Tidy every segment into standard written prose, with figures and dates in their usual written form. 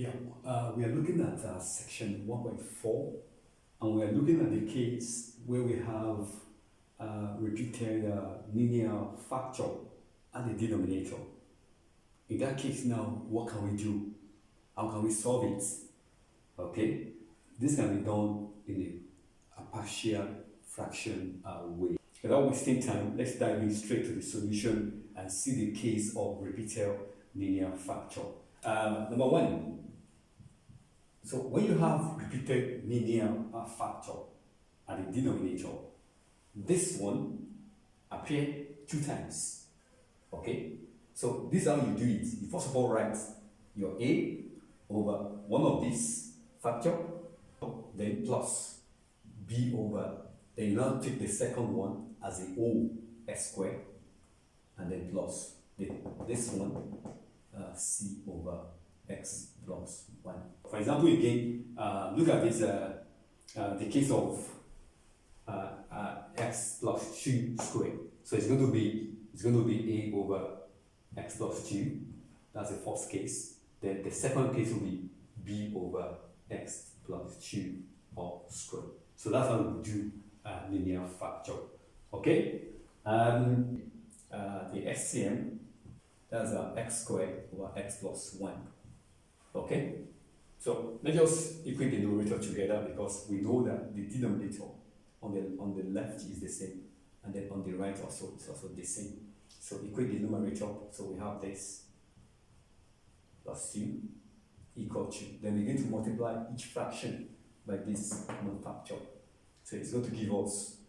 Yeah, we are looking at section 1.4, and we are looking at the case where we have repeated linear factor at the denominator. In that case now, what can we do? How can we solve it? Okay, this can be done in a partial fraction way. Without wasting time, let's dive in straight to the solution and see the case of repeated linear factor. Number one, so when you have repeated linear factor at the denominator, this one appear 2 times. Okay, so this is how you do it. You first of all write your a over one of these factor, then plus b over, then you now take the second one as a o s squared, and then plus this one c over x plus 1. For example, again, look at this, the case of x plus 2 squared. So it's going to be a over x plus 2. That's the first case. Then the second case will be b over x plus 2 all squared. So that's how we do linear factor. Okay. The SCM, that's x squared over x plus 1. Okay, so let's just equate the numerator together, because we know that the denominator on the left is the same, and then on the right also is also the same. So equate the numerator. So we have this plus 2 equal to, then begin to multiply each fraction by this common factor. So it's going to give us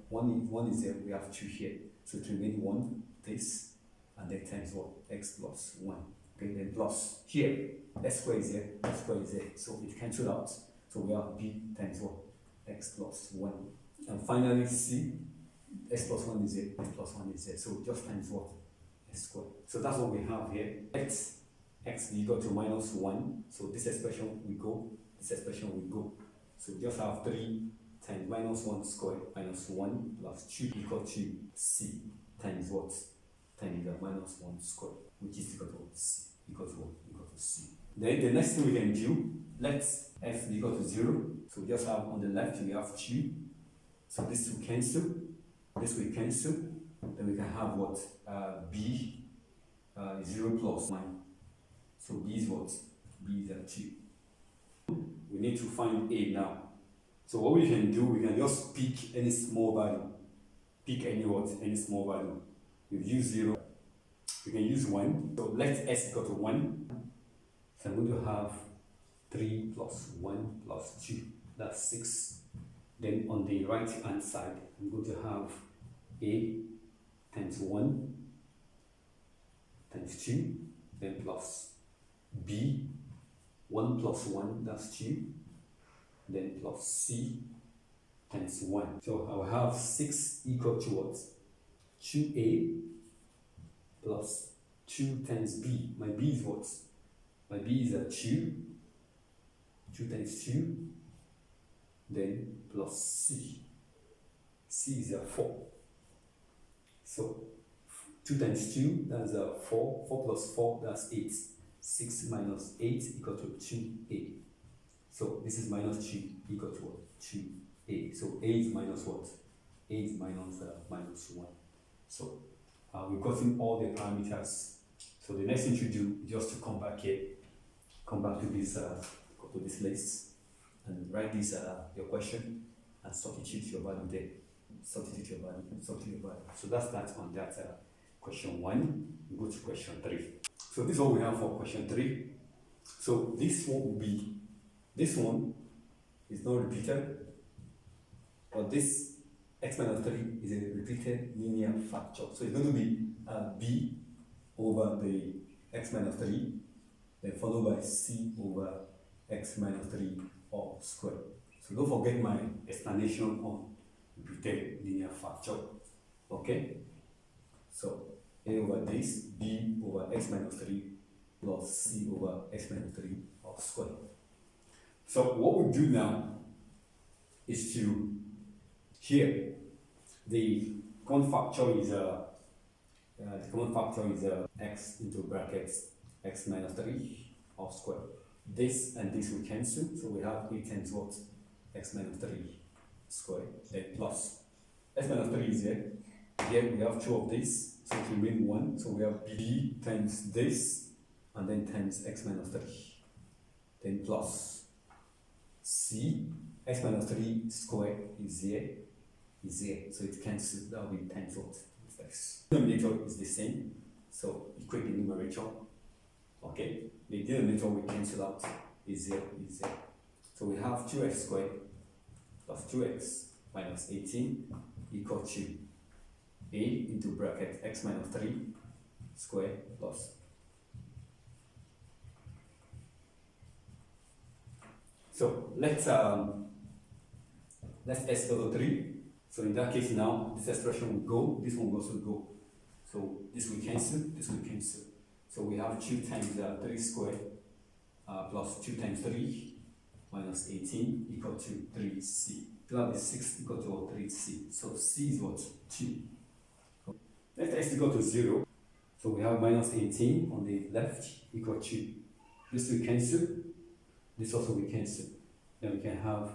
one is there, we have 2 here, so it remains 1 this, and then times what, x plus 1. Okay, then plus here, s squared is there, s squared is there, so it cancels out. So we have b times what, x plus 1. And finally c, x plus 1 is there, x plus 1 is there, so just times what, s squared. So that's what we have here. X is equal to minus 1, so this expression will go, this expression will go. So we just have 3 times minus 1 squared minus 1 plus 2 equal to c times what, times the minus 1 squared, which is equal to c, equal to what, equal to c. Then the next thing we can do, let's f equal to 0. So we just have on the left we have 2, so this will cancel, this will cancel, then we can have what, b 0 plus 1. So b is what, b is 2. We need to find a now. So what we can do, we can just pick any small value, pick any what, any small value. We've used 0, we can use 1, so let s equal to 1. So I'm going to have 3 plus 1 plus 2, that's 6. Then on the right hand side, I'm going to have a times 1 times 2, then plus b, 1 plus 1, that's 2, then plus c times 1. So I will have 6 equal to what? 2a plus 2 times b. My b is what? My b is 2. 2 times 2. Then plus c. c is 4. So 2 times 2, that's 4. 4 plus 4, that's 8. 6 minus 8 equal to 2a. So this is minus 2 equal to what? 2a. So a is minus what? A is minus 1. So we've gotten all the parameters. So the next thing to do is just to come back here, come back to this list, and write this your question and substitute your value there. Substitute your value. So that's that on that question 1. We go to question 3. So this is what we have for question 3. So this one will be, this one is not repeated, but this x minus 3 is a repeated linear factor. So it's going to be b over the x minus 3, then followed by c over x minus 3 all squared. So don't forget my explanation on repeated linear factor. Okay? So a over this, b over x minus 3 plus c over x minus 3 all squared. So what we do now is to, here, the common factor is x into brackets x minus 3 all square. This and this will cancel, so we have a times what? X minus 3 square, then plus x minus 3 is here. Here we have 2 of this, so it will remain 1. So we have b times this, and then times x minus 3. Then plus c, x minus 3 square is here, so it cancels. That will be times what? X. Denominator is the same, so equate the numerator. Okay, the denominator we cancel out is 0, So we have 2x squared plus 2x minus 18 equal to a into bracket x minus 3 squared plus. So let's s equal to 3. So in that case now, this expression will go, this one will also go. So this will cancel, this will cancel. So we have 2 times 3 squared plus 2 times 3 minus 18 equal to 3c. So that is 6 equal to 3c. So c is what? 2. Let x equal to 0. So we have minus 18 on the left equal to. This will cancel. This also will cancel. Then we can have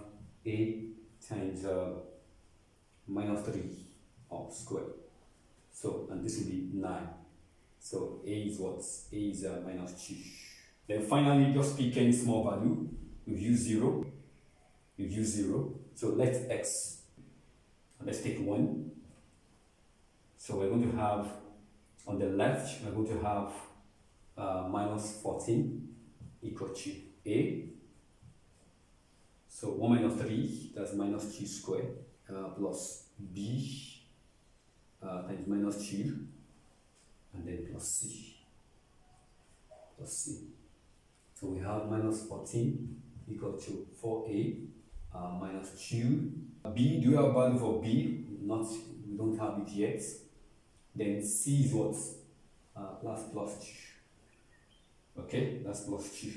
a times minus 3 all squared. So, and this will be 9. So a is what? A is minus 2. Then finally, just pick any small value. We've used 0. We've used 0. So let x, and let's take 1. So we're going to have, on the left, we're going to have minus 14 equal to a. So 1 minus 3, that's minus 2 squared, plus b times minus 2, and then plus c. So we have minus 14 equal to 4a minus 2. B, do you have value for b? Not, we don't have it yet. Then c is what? Plus 2. Okay, that's plus 2.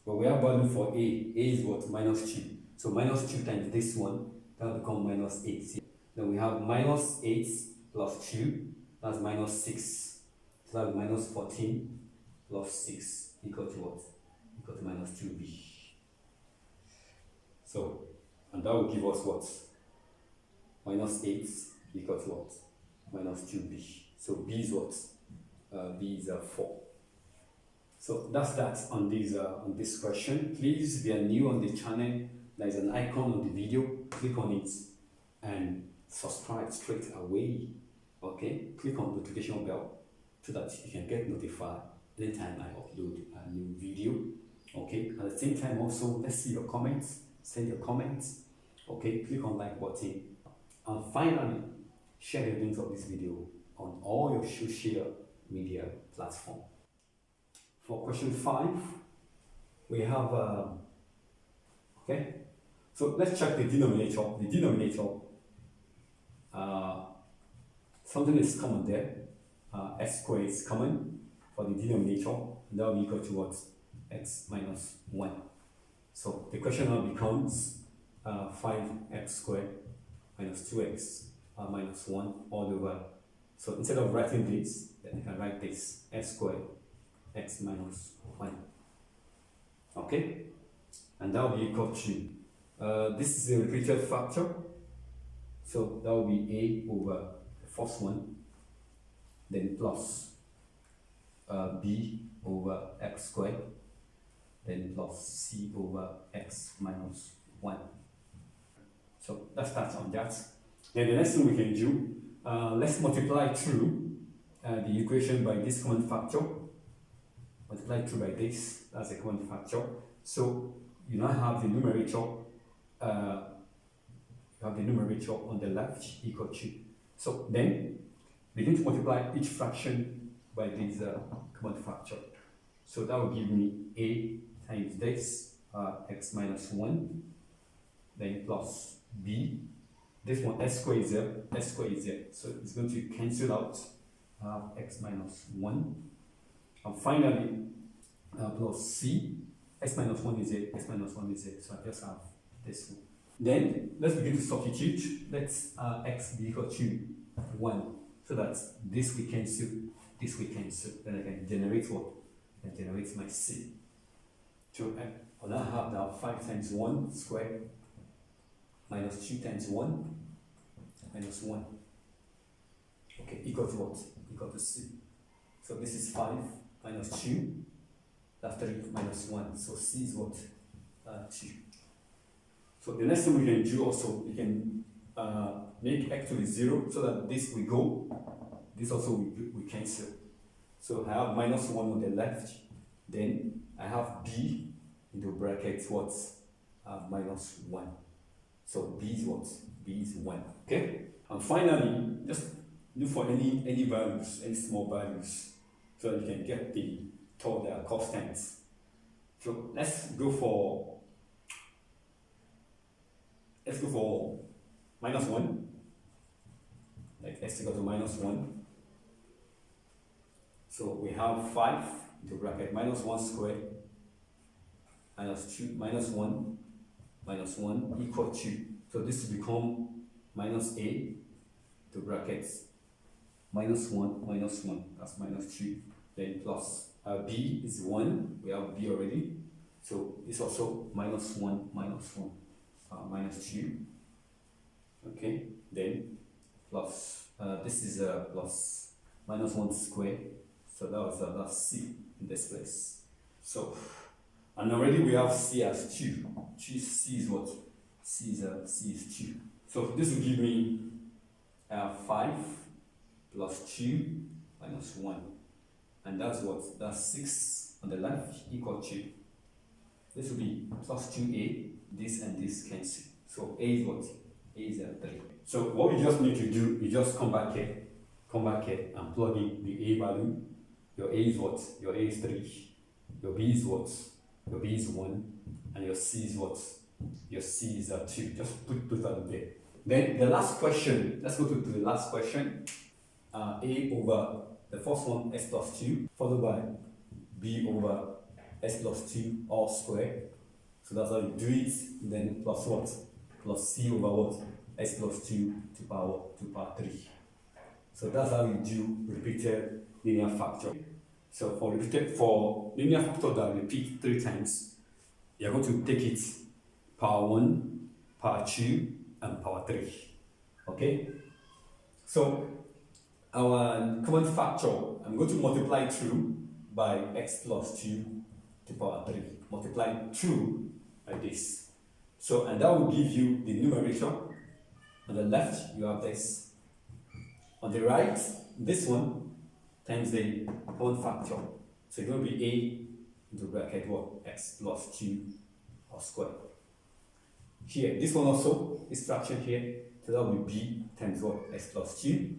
But we have value for a. A is what? Minus 2. So minus 2 times this one, that will become minus 8. Then we have minus 8 plus 2, that's minus 6. So that will be minus 14 plus 6 equal to what? Equal to minus 2b. So, and that will give us what? Minus 8 equal to what? Minus 2b. So b is what? B is 4. So that's that on this question. Please, if you are new on the channel, there is an icon on the video. Click on it and subscribe straight away. Okay, click on the notification bell so that you can get notified anytime I upload a new video. Okay, at the same time also, let's see your comments. Send your comments. Okay, click on like button, and finally share the links of this video on all your social media platforms. For question 5, we have okay, so let's check the denominator. The denominator, something is common there. S squared is common for the denominator, and that will be equal to what? X minus 1. So the question now becomes 5x squared minus 2x minus 1 all over. So instead of writing this, then I can write this: x squared x minus 1. Okay, and that will be equal to this is a repeated factor, so that will be a over the first one, then plus b over x squared, then plus c over x minus 1. So let's start on that. Then the next thing we can do, let's multiply through the equation by this common factor. Multiply through by this, that's a common factor. So you now have the numerator, on the left equal to. So then begin to multiply each fraction by this common factor. So that will give me a times this, x minus 1, then plus b. This one, s squared is there, so it's going to cancel out x minus 1. And finally, plus c, x minus 1 is a, so I just have this one. Then let's begin to substitute. Let's x be equal to 1, so that this will cancel, this we cancel. Then I can generate what? I can generate my C. So I now have now 5 times 1 squared minus 2 times 1 minus 1. Okay, equal to what? Equal to C. So this is 5 minus 2, that's 3 minus 1. So C is what? 2. So the next thing we can do also, we can make x to be 0 so that this will go, this also we cancel. So I have minus 1 on the left, then I have b into brackets what? Minus 1. So b is what? B is 1. Okay? And finally, just look for any values, any small values, so that you can get the total constants. So let's go for minus 1, like x equal to minus 1. So we have 5 into bracket minus 1 squared minus 2 minus 1 minus 1 equal to, so this will become minus a to brackets minus 1, that's minus 2, then plus b is 1, we have b already, so it's also minus 1, minus 2, okay, then plus, this is plus minus 1 squared, so that's c in this place. So, and already we have c as 2, c is what? C is 2. So this will give me 5 plus 2 minus 1, and that's what? That's 6 on the left equal to, this will be plus 2a, this and this cancel. So a is what? A is 3. So what we just need to do is just come back here and plug in the a value. Your a is what? Your a is 3. Your b is what? Your b is 1. And your c is what? Your c is 2. Just put that there. Then the last question, let's go to the last question. A over the first one, s plus 2, followed by b over s plus 2 all squared. So that's how you do it. Then plus what? Plus c over what? S plus 2 to power 3. So that's how you do repeated linear factor. So for linear factor that repeat 3 times, you're going to take it power 1, power 2, and power 3. Okay? So our common factor, I'm going to multiply through by x plus 2 to power 3. Multiply through like this. So, and that will give you the numerator. On the left, you have this. On the right, this one times the common factor. So it's going to be a into bracket what? X plus 2 all squared. Here, this one also, this fraction here, so that will be b times what? X plus 2.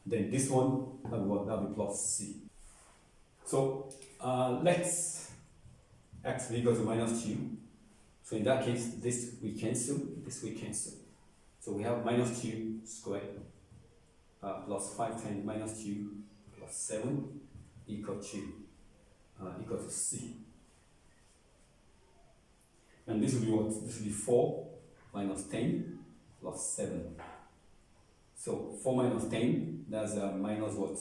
Then this one, that will be plus c. So let's x will equal to minus 2. So in that case, this we cancel, this we cancel. So we have minus 2 squared plus 5 times minus 2 plus 7 equal to c. And this will be what? This will be 4 minus 10 plus 7. So 4 minus 10, that's minus what?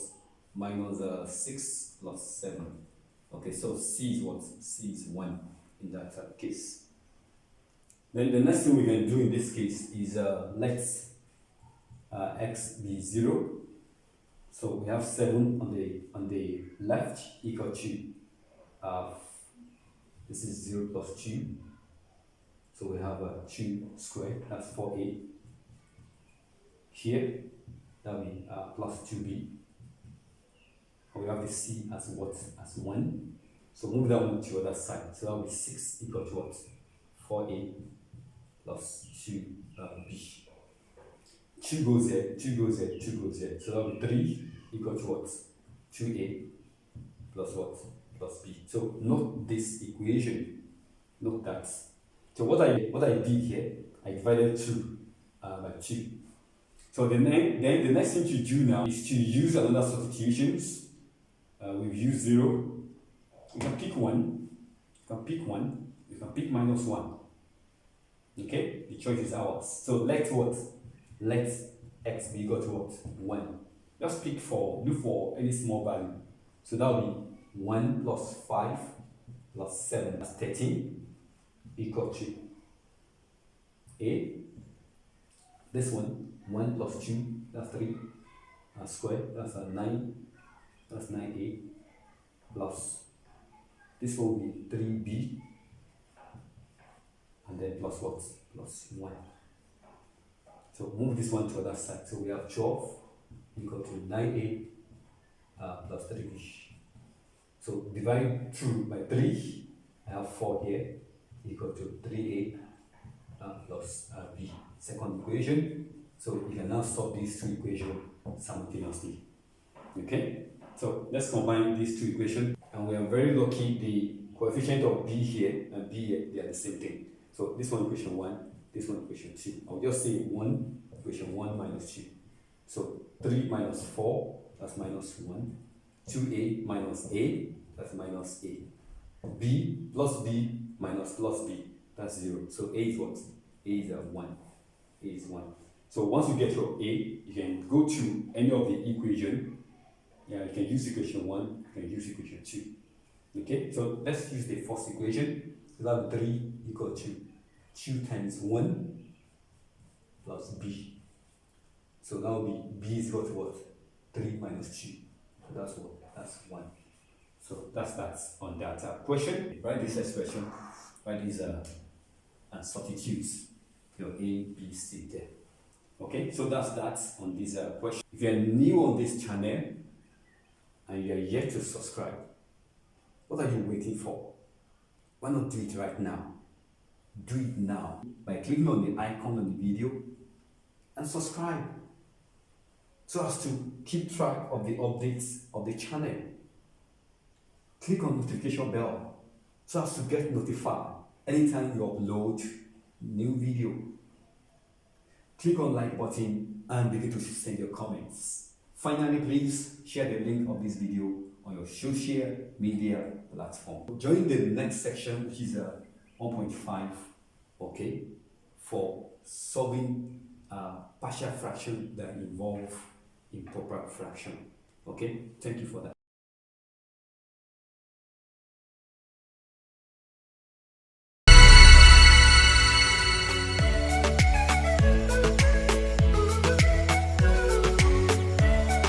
Minus 6 plus 7. Okay, so c is what? C is 1 in that case. Then the next thing we can do in this case is let x be 0. So we have 7 on the left equal to this is 0 plus 2. So we have 2 squared, that's 4a. Here, that will be plus 2b. We have the c as what? As 1. So move that one to the other side. So that will be 6 equal to what? 4a plus 2b. 2 goes there, 2 goes there, 2 goes there. So that will be 3 equal to what? 2a plus what? Plus b. So note this equation. Note that. So what I did here, I divided 2 by 2. So then the next thing to do now is to use another substitutions. We've used 0. You can pick 1. You can pick 1. You can pick minus 1. Okay? The choice is ours. So let what? Let x be equal to what? 1. Just look for any small value. So that will be 1 plus 5 plus 7, that's 13, equal to A. This one, 1 plus 2, that's 3, squared, that's a 9, that's 9A, plus this one will be 3B, and then plus what? Plus 1. So move this one to the other side. So we have 12 equal to 9A plus 3B. So divide through by 3, I have 4 here, equal to 3A plus B. Second equation. So you can now solve these two equations simultaneously. Okay? So let's combine these two equations. And we are very lucky the coefficient of B here and B here, they are the same thing. So this one equation 1, this one equation 2. I'll just say 1, equation 1 minus 2. So 3 minus 4, that's minus 1. 2A minus A, that's minus A. B plus B minus plus B, that's 0. So A is what? A is 1. A is 1. So once you get your A, you can go to any of the equation. Yeah, you can use equation 1, you can use equation 2. Okay, so let's use the first equation. So that 3 equal to 2 times 1 plus B. So that will be B is equal to what? 3 minus 2. So that's what? That's 1. So that's that on that question. Write this expression, write these and substitute your A, B, C there. Okay, so that's that on this question. If you're new on this channel and you are yet to subscribe, what are you waiting for? Why not do it right now? Do it now by clicking on the icon on the video and subscribe so as to keep track of the updates of the channel. Click on notification bell so as to get notified anytime you upload new video. Click on like button and begin to send your comments. Finally, please share the link of this video on your social media platform. Join the next section, which is 1.5, okay, for solving partial fraction that involve improper fraction. Okay, thank you for that.